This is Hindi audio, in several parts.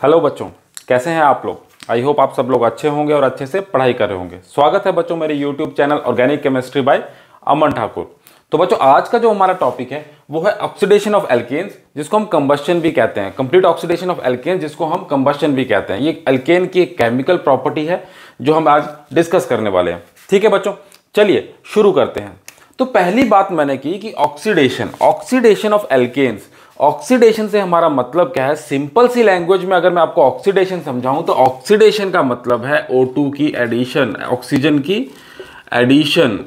हेलो बच्चों, कैसे हैं आप लोग। आई होप आप सब लोग अच्छे होंगे और अच्छे से पढ़ाई कर रहे होंगे। स्वागत है बच्चों मेरे YouTube channel organic chemistry by Aman Thakur. तो बच्चों आज का जो हमारा टॉपिक है वो है ऑक्सीडेशन ऑफ एल्केन्स, जिसको हम कंबस्शन भी कहते हैं। कंप्लीट ऑक्सीडेशन ऑफ एल्केन्स, जिसको हम कंबस्शन भी कहते हैं। ये एल्केन की एक केमिकल प्रॉपर्टी है जो हम आज डिस्कस करने वाले हैं। ठीक है बच्चों, चलिए शुरू करते हैं। तो पहली बात मैंने की कि ऑक्सीडेशन ऑफ एल्केन्स। ऑक्सीडेशन से हमारा मतलब क्या है। सिंपल सी लैंग्वेज में अगर मैं आपको ऑक्सीडेशन समझाऊं तो ऑक्सीडेशन का मतलब है O2 की एडिशन, ऑक्सीजन की एडिशन।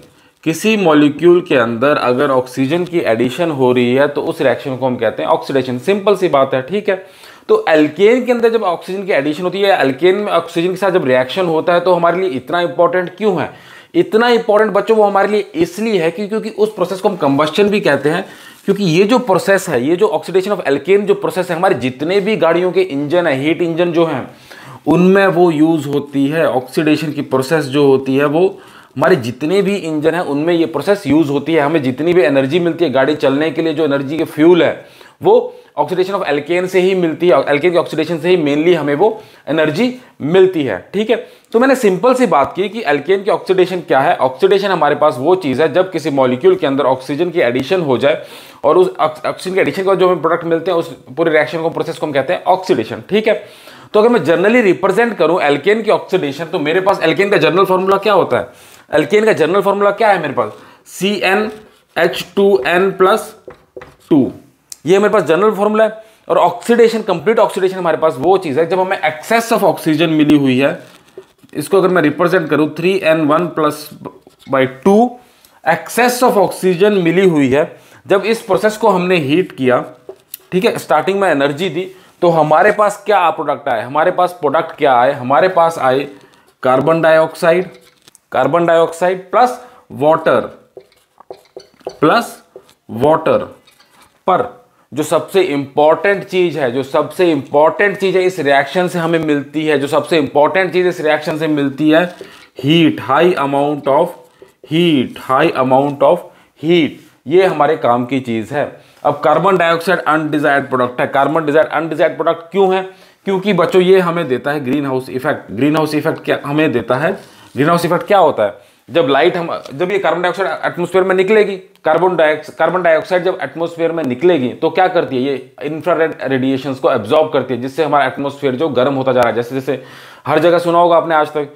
किसी मॉलिक्यूल के अंदर अगर ऑक्सीजन की एडिशन हो रही है तो उस रिएक्शन को हम कहते हैं ऑक्सीडेशन। सिंपल सी बात है, ठीक है। तो एल्केन के अंदर जब ऑक्सीजन की एडिशन होती है, एल्केन में ऑक्सीजन के साथ जब रिएक्शन होता है, तो हमारे लिए इतना इंपॉर्टेंट क्यों है। इतना इंपॉर्टेंट बच्चों वो हमारे लिए इसलिए है क्योंकि उस प्रोसेस को हम कंबस्शन भी कहते हैं। क्योंकि ये जो प्रोसेस है, ये जो ऑक्सीडेशन ऑफ एल्केन जो प्रोसेस है, हमारे जितने भी गाड़ियों के इंजन है, हीट इंजन जो हैं, उनमें वो यूज होती है। ऑक्सीडेशन की प्रोसेस जो होती है वो हमारे जितने भी इंजन है उनमें ये प्रोसेस यूज होती है। हमें जितनी भी एनर्जी मिलती है गाड़ी चलने के लिए, जो एनर्जी के फ्यूल है, वो ऑक्सीडेशन ऑफ एल्केन से ही मिलती है। एल्केन के ऑक्सीडेशन से ही मेनली हमें वो एनर्जी मिलती है। ठीक है, तो मैंने सिंपल सी बात की कि एल्केन की ऑक्सीडेशन क्या है। ऑक्सीडेशन हमारे पास वो चीज़ है जब किसी मॉलिक्यूल के अंदर ऑक्सीजन की एडिशन हो जाए और उस ऑक्सीजन के एडिशन के बाद जो हमें प्रोडक्ट मिलते हैं, उस पूरे रिएक्शन को, प्रोसेस को हम कहते हैं ऑक्सीडेशन। ठीक है, तो अगर मैं जनरली रिप्रेजेंट करूं एल्केन की ऑक्सीडेशन, तो मेरे पास एल्केन का जनरल फॉर्मूला क्या होता है। एल्केन का जनरल फॉर्मूला क्या है मेरे पास, CnH2n+2। ये मेरे पास जनरल फॉर्मूला है। और ऑक्सीडेशन, कंप्लीट ऑक्सीडेशन हमारे पास वो चीज है जब हमें एक्सेस ऑफ ऑक्सीजन मिली हुई है। इसको अगर मैं रिप्रेजेंट करूं 3n1+2, एक्सेस ऑफ ऑक्सीजन मिली हुई है। जब इस प्रोसेस को हमने हीट किया, ठीक है, स्टार्टिंग में एनर्जी दी, तो हमारे पास क्या प्रोडक्ट आए। हमारे पास प्रोडक्ट क्या आए, हमारे पास आए कार्बन डाइऑक्साइड प्लस वाटर। पर जो सबसे इंपॉर्टेंट चीज है, इस रिएक्शन से हमें मिलती है, heat, high amount of heat. ये हमारे काम की चीज है। अब कार्बन डाइऑक्साइड अनडिजायर्ड प्रोडक्ट है। कार्बन डाइऑक्साइड अनडिजायर्ड प्रोडक्ट क्यों है, क्योंकि बच्चों ये हमें देता है green house effect. Green house effect क्या होता है, जब ये कार्बन डाइऑक्साइड एटमॉस्फेयर में निकलेगी, कार्बन डाइऑक्साइड जब एटमॉस्फेयर में निकलेगी तो क्या करती है, ये इंफ्रारेड रेडिएशंस को एब्जॉर्ब करती है, जिससे हमारा एटमॉस्फेयर जो गर्म होता जा रहा है। जैसे जैसे हर जगह सुना होगा आपने, आजकल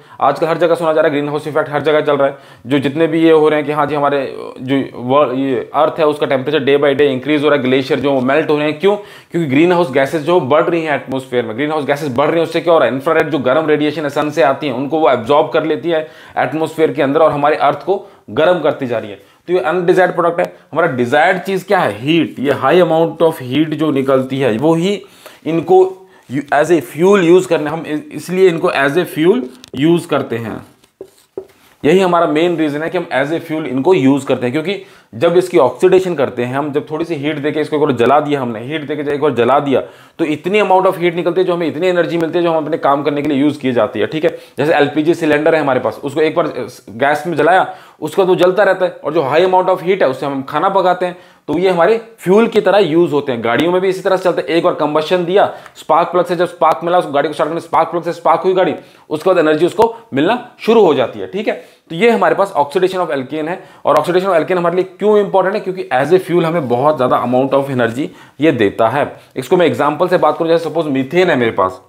हर जगह सुना जा रहा है ग्रीन हाउस इफेक्ट, हर जगह चल रहा है। जो जितने भी ये हो रहे हैं कि हाँ जी हमारे जो ये अर्थ है उसका temperature day by day increase हो रहा है, ग्लेशियर जो मेल्ट हो रहे हैं। क्यों, क्योंकि ग्रीन हाउस गैसेज जो बढ़ रही हैं एटमॉस्फेयर में, ग्रीन हाउस गैसेज बढ़ रही हैं, उससे क्या हो रहा है, इंफ्रारेड जो गर्म रेडिएशन है सन से आती है, उनको वो एब्जॉर्ब कर लेती है एटमॉस्फेयर के अंदर और हमारे अर्थ को गर्म करती जा रही है। तो ये अनडिजायर्ड प्रोडक्ट है। हमारा डिजायर्ड चीज क्या है, हीट। ये हाई अमाउंट ऑफ हीट जो निकलती है वो ही इनको एज ए फ्यूल यूज करने, हम इसलिए इनको एज ए फ्यूल यूज करते हैं। यही हमारा मेन रीजन है कि हम एज ए फ्यूल इनको यूज करते हैं। क्योंकि जब इसकी ऑक्सीडेशन करते हैं हम, जब थोड़ी सी हीट देके इसको एक बार जला दिया हमने, एक बार जला दिया तो इतनी अमाउंट ऑफ हीट निकलती है जो हमें इतनी एनर्जी मिलती है जो हम अपने काम करने के लिए यूज की जाती है। ठीक है, जैसे एलपीजी सिलेंडर है हमारे पास, उसको एक बार गैस में जलाया, उसका तो जलता रहता है, और जो हाई अमाउंट ऑफ हीट है उससे हम खाना पकाते हैं, तो ये हमारे फ्यूल की तरह यूज होते हैं। गाड़ियों में भी इसी तरह से चलते हैं। एक बार कंबशन दिया, स्पार्क प्लग से जब स्पार्क मिला, उस गाड़ी को स्टार्ट करने, स्पार्क प्लग से स्पार्क हुई गाड़ी, उसके बाद एनर्जी उसको मिलना शुरू हो जाती है। ठीक है, तो ये हमारे पास ऑक्सीडेशन ऑफ एल्केन है। और ऑक्सीडेशन ऑफ एल्केन हमारे लिए क्यों इंपॉर्टेंट है, क्योंकि एज ए फ्यूल हमें बहुत ज्यादा अमाउंट ऑफ एनर्जी ये देता है। इसको मैं एग्जांपल से बात करूं, जैसे सपोज मीथेन है मेरे पास।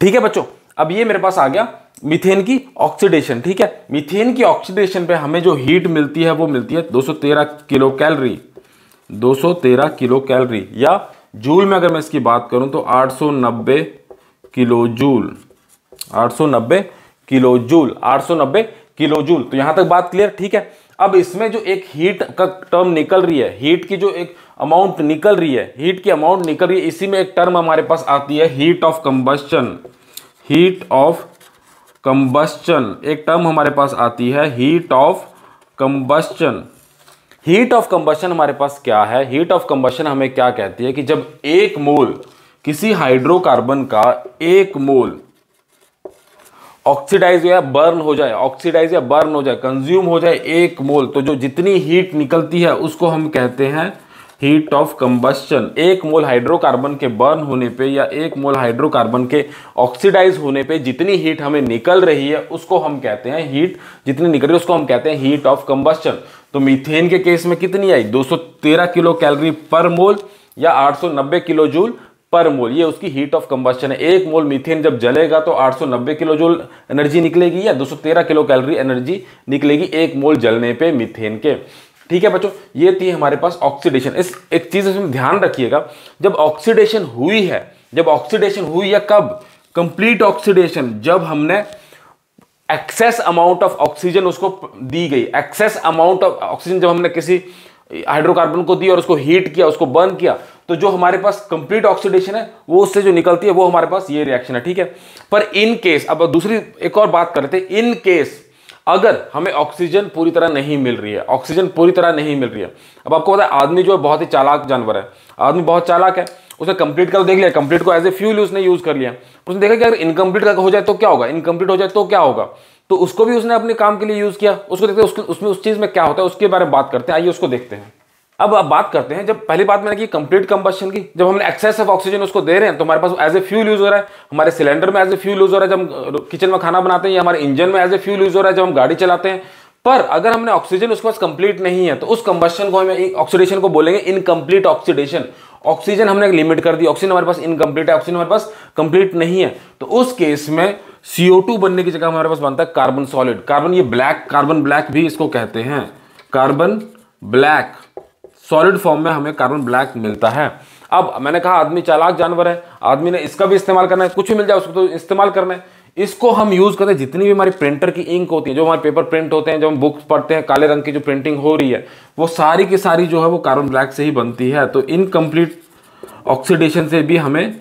ठीक है बच्चों, अब ये मेरे पास आ गया मीथेन की ऑक्सीडेशन। ठीक है, मीथेन की ऑक्सीडेशन पे हमें जो हीट मिलती है वो मिलती है 213 किलो कैलोरी, या जूल में अगर मैं इसकी बात करूं तो 890 किलो जूल। तो यहां तक बात क्लियर। ठीक है, अब इसमें जो एक हीट का टर्म निकल रही है, हीट की जो एक अमाउंट निकल रही है, इसी में एक टर्म हमारे पास आती है हीट ऑफ कंबस्शन। एक टर्म हमारे पास आती है हीट ऑफ कंबस्शन। हमारे पास क्या है, हीट ऑफ कंबस्शन हमें क्या कहती है कि जब एक मोल किसी हाइड्रोकार्बन का एक मोल ऑक्सीडाइज या बर्न हो जाए, कंज्यूम हो जाए एक मोल, तो जो जितनी हीट निकलती है उसको हम कहते हैं heat of combustion. 1 mole hydrocarbon के बर्न होने पे या 1 मोल हाइड्रोकार्बन के ऑक्सीडाइज होने पे जितनी हीट हमें निकल रही है उसको हम कहते हैं हीट, जितनी निकल रही है उसको हम कहते हैं हीट ऑफ कंबस्शन। तो मीथेन के केस में कितनी आई, 213 किलो कैलोरी पर मोल या 890 किलो जूल पर मोल, ये उसकी हीट ऑफ कंबस्शन है। 1 मोल मीथेन जब जलेगा तो 890 किलो जूल एनर्जी निकलेगी या 213 किलो कैलोरी एनर्जी निकलेगी 1 मोल जलने पे मीथेन के। ठीक है बच्चों, ये थी हमारे पास ऑक्सीडेशन। इस एक चीज इसमें ध्यान रखिएगा, जब ऑक्सीडेशन हुई है, जब ऑक्सीडेशन हुई है कब, कंप्लीट ऑक्सीडेशन, जब हमने एक्सेस अमाउंट ऑफ ऑक्सीजन उसको दी गई, एक्सेस अमाउंट ऑफ ऑक्सीजन जब हमने किसी हाइड्रोकार्बन को दी और उसको हीट किया, उसको बर्न किया, तो जो हमारे पास कंप्लीट ऑक्सीडेशन है वो उससे जो निकलती है वो हमारे पास ये रिएक्शन है। ठीक है, पर इन केस, अब दूसरी एक और बात करते हैं, इन केस अगर हमें ऑक्सीजन पूरी तरह नहीं मिल रही है, ऑक्सीजन पूरी तरह नहीं मिल रही है। अब आपको पता है आदमी जो है बहुत ही चालाक जानवर है, आदमी बहुत चालाक है, उसने कंप्लीट का तो देख लिया, कंप्लीट को एज ए फ्यूल उसने यूज कर लिया, उसने देखा कि अगर इनकम्प्लीट का हो जाए तो क्या होगा, इनकम्प्लीट हो जाए तो क्या होगा, तो उसको भी उसने अपने काम के लिए यूज किया। उसको देखते हैं उसमें उस चीज में क्या होता है उसके बारे में बात करते हैं, आइए उसको देखते हैं। अब बात करते हैं, जब पहली बात मैंने की कंप्लीट कंबस्शन की, जब हमने एक्सेस ऑफ ऑक्सीजन उसको दे रहे हैं तो हमारे पास एज ए फ्यूल यूज हो रहा है, हमारे सिलेंडर में एज ए फ्यूल यूज हो रहा है, जब हम किचन में खाना बनाते हैं, या हमारे इंजन में एज ए फ्यूल यूज हो रहा है जब हम गाड़ी चलाते हैं। पर अगर हमने ऑक्सीजन उसके पास कंप्लीट नहीं है तो उस कंबस्शन को हमें, ऑक्सीडेशन को बोलेंगे इनकम्प्लीट ऑक्सीडेशन। ऑक्सीजन हमने लिमिट कर दी, ऑक्सीजन हमारे पास इनकम्प्लीट है, ऑक्सीजन हमारे पास कंप्लीट नहीं है, तो उस केस में CO2 बनने की जगह हमारे पास बनता है कार्बन सॉलिड। कार्बन, ये ब्लैक, कार्बन ब्लैक भी इसको कहते हैं, कार्बन ब्लैक, सॉलिड फॉर्म में हमें कार्बन ब्लैक मिलता है। अब मैंने कहा आदमी चालाक जानवर है, आदमी ने इसका भी इस्तेमाल करना है, कुछ भी मिल जाए उसको तो इस्तेमाल करना है। इसको हम यूज करते हैं, जितनी भी हमारी प्रिंटर की इंक होती है, जो हमारे पेपर प्रिंट होते हैं, जो हम बुक्स पढ़ते हैं, काले रंग की जो प्रिंटिंग हो रही है, वो सारी की सारी जो है वो कार्बन ब्लैक से ही बनती है। तो इनकम्प्लीट ऑक्सीडेशन से भी हमें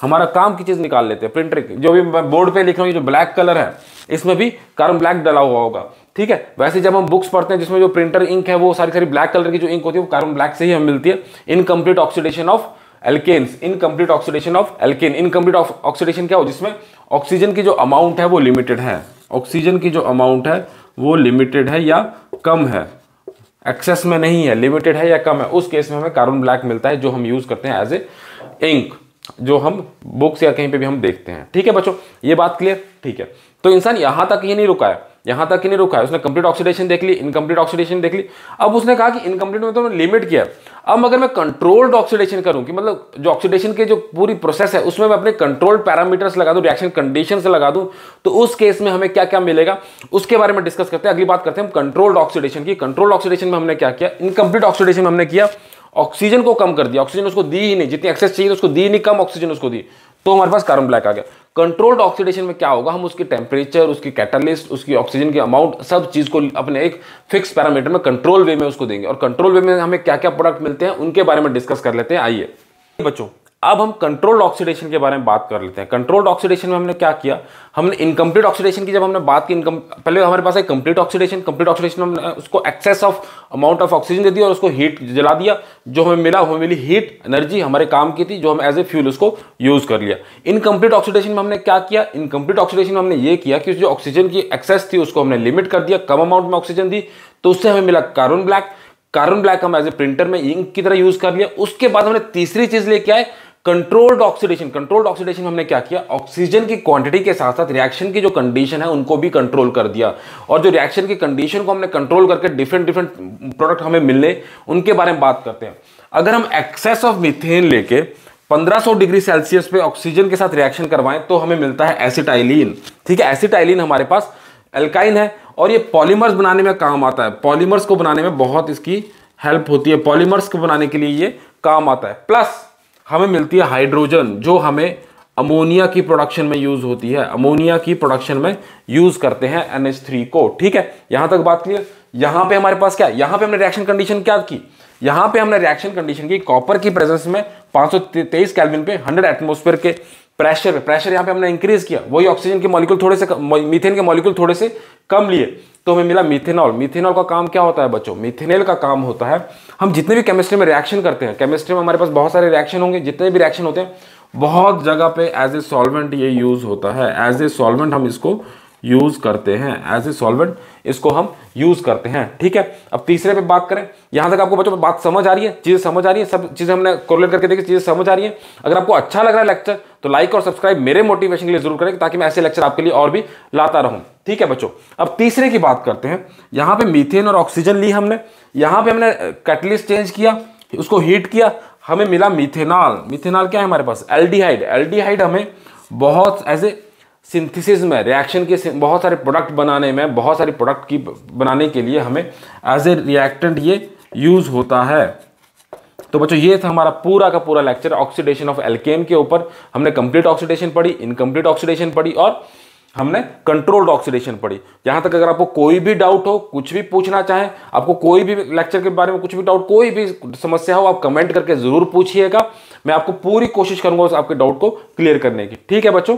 हमारा काम की चीज निकाल लेते हैं। प्रिंटर की जो भी बोर्ड पे लिख रहा हूँ, ये जो ब्लैक कलर है इसमें भी कार्बन ब्लैक डला हुआ होगा। ठीक है, वैसे जब हम बुक्स पढ़ते हैं जिसमें जो प्रिंटर इंक है वो सारी ब्लैक कलर की जो इंक होती है वो कार्बन ब्लैक से ही हमें मिलती है। Incomplete oxidation of alkanes, incomplete oxidation of alkane. Incomplete oxidation क्या हो, जिसमें ऑक्सीजन की जो अमाउंट है वो लिमिटेड है, ऑक्सीजन की जो अमाउंट है वो लिमिटेड है या कम है, एक्सेस में नहीं है, लिमिटेड है या कम है, उस केस में हमें कार्बन ब्लैक मिलता है, जो हम यूज करते हैं एज ए इंक, जो हम बुक्स या कहीं पे भी हम देखते हैं। ठीक है बच्चों, ये बात क्लियर। ठीक है, तो इंसान यहां तक ही नहीं रुका है, यहां तक ही नहीं रुका है, उसने कंप्लीट ऑक्सीडेशन देख ली, इनकम्प्लीट ऑक्सीडेशन देख ली। अब उसने कहा कि इनकम्प्लीट में तो लिमिट किया, अब अगर मैं कंट्रोल्ड ऑक्सीडेशन करूं, कि मतलब जो ऑक्सीडेशन के जो पूरी प्रोसेस है उसमें मैं अपने कंट्रोल्ड पैरामीटर्स लगा दूं, रिएक्शन कंडीशंस लगा दूं, तो उस केस में हमें क्या क्या मिलेगा उसके बारे में डिस्कस करते हैं। अगली बात करते हैं हम कंट्रोल्ड ऑक्सीडेशन की। कंट्रोल्ड ऑक्सीडेशन में हमने क्या किया, इनकम्प्लीट ऑक्सीडेशन में हमने किया, ऑक्सीजन को कम कर दिया, ऑक्सीजन उसको दी ही नहीं, जितनी एक्सेस चाहिए उसको दी नहीं, कम ऑक्सीजन उसको दी, तो हमारे पास कार्बन ब्लैक आ गया। कंट्रोल्ड ऑक्सीडेशन में क्या होगा, हम उसकी टेम्परेचर, उसकी कैटालिस्ट, उसकी ऑक्सीजन की अमाउंट, सब चीज को अपने एक फिक्स पैरामीटर में कंट्रोल वे में उसको देंगे, और कंट्रोल वे में हमें क्या क्या प्रोडक्ट मिलते हैं उनके बारे में डिस्कस कर लेते हैं। आइए बच्चों, अब हम कंट्रोल्ड ऑक्सीडेशन के बारे में बात कर लेते हैं। कंट्रोल्ड ऑक्सीडेशन में हमने क्या किया, हमने इनकम्प्लीट ऑक्सीडेशन की जब हमने बात की, पहले हमारे पास है कंप्लीट ऑक्सीडेशन। कंप्लीट ऑक्सीडेशन में हमने उसको excess of amount of oxygen दे दिया और उसको हीट जला दिया, जो हमें मिला वो मिली हीट एनर्जी, हमारे काम की थी, जो हम एज ए फ्यूल उसको यूज कर लिया। इनकम्प्लीट ऑक्सीडेशन में हमने क्या किया, इनकम्प्लीट ऑक्सीडेशन में हमने ये किया कि जो ऑक्सीजन की एक्सेस थी उसको हमने लिमिट कर दिया, कम अमाउंट में ऑक्सीजन दी, तो उससे हमें मिला कार्बन ब्लैक। कार्बन ब्लैक हम एज ए प्रिंटर में इंक की तरह यूज कर लिया। उसके बाद हमने तीसरी चीज लेके आए, कंट्रोल्ड ऑक्सीडेशन। कंट्रोल्ड ऑक्सीडेशन में हमने क्या किया, ऑक्सीजन की क्वांटिटी के साथ साथ रिएक्शन की जो कंडीशन है उनको भी कंट्रोल कर दिया, और जो रिएक्शन की कंडीशन को हमने कंट्रोल करके डिफरेंट प्रोडक्ट हमें मिलने उनके बारे में बात करते हैं। अगर हम एक्सेस ऑफ मीथेन लेके 1500 डिग्री सेल्सियस पे ऑक्सीजन के साथ रिएक्शन करवाएं तो हमें मिलता है एसिटाइलिन। ठीक है, एसिटाइलिन हमारे पास एल्काइन है और ये पॉलीमर्स बनाने में काम आता है, पॉलीमर्स को बनाने में बहुत इसकी हेल्प होती है, पॉलीमर्स को बनाने के लिए ये काम आता है। प्लस हमें मिलती है हाइड्रोजन, जो हमें अमोनिया की प्रोडक्शन में यूज होती है, अमोनिया की प्रोडक्शन में यूज करते हैं NH3 को। ठीक है, यहां तक बात क्लियर। यहां पे हमारे पास क्या है, यहां पे हमने रिएक्शन कंडीशन क्या की, यहां पे हमने रिएक्शन कंडीशन की कॉपर की प्रेजेंस में 523 केल्विन पे 100 एटमॉस्फेयर के प्रेशर यहां पे हमने इंक्रीज किया, वही ऑक्सीजन के मॉलिक्यूल थोड़े से, मीथेन के मॉलिक्यूल थोड़े से कम लिए, तो हमें मिला मीथेनॉल। मीथेनॉल का काम क्या होता है बच्चों, मीथेनॉल का काम होता है, हम जितने भी केमिस्ट्री में रिएक्शन करते हैं, केमिस्ट्री में हमारे पास बहुत सारे रिएक्शन होंगे, जितने भी रिएक्शन होते हैं बहुत जगह पे एज ए सॉल्वेंट ये यूज होता है, एज ए सॉल्वेंट हम इसको यूज करते हैं, एज ए सॉल्वेंट इसको हम यूज करते हैं। ठीक है, अब तीसरे पे बात करें। यहां तक आपको बच्चों बात समझ आ रही है, चीजें समझ आ रही है, सब चीजें हमने कोरिलेट करके देखी, चीजें समझ आ रही है। अगर आपको अच्छा लग रहा है लेक्चर तो लाइक और सब्सक्राइब मेरे मोटिवेशन के लिए जरूर करें, ताकि मैं ऐसे लेक्चर आपके लिए और भी लाता रहूं। ठीक है बच्चों, अब तीसरे की बात करते हैं। यहां पे मीथेन और ऑक्सीजन ली हमने, यहां पे हमने कैटलिस्ट चेंज किया, उसको हीट किया, हमें मिला मीथेनॉल। मीथेनॉल क्या है हमारे पास? एल्डिहाइड। एल्डिहाइड हमें बहुत एज ए सिंथेसिस में, रिएक्शन के बहुत सारे प्रोडक्ट बनाने में, बहुत सारे प्रोडक्ट की बनाने के लिए हमें एज ए रिएक्टेंट ये यूज होता है। तो बच्चों ये था हमारा पूरा का पूरा लेक्चर ऑक्सीडेशन ऑफ एल्केन के ऊपर। हमने कंप्लीट ऑक्सीडेशन पढ़ी, इनकम्प्लीट ऑक्सीडेशन पढ़ी और हमने कंट्रोल्ड ऑक्सीडेशन पढ़ी। यहां तक अगर आपको कोई भी डाउट हो, कुछ भी पूछना चाहें, आपको कोई भी लेक्चर के बारे में कुछ भी डाउट, कोई भी समस्या हो, आप कमेंट करके जरूर पूछिएगा। मैं आपको पूरी कोशिश करूंगा उस आपके डाउट को क्लियर करने की। ठीक है बच्चों,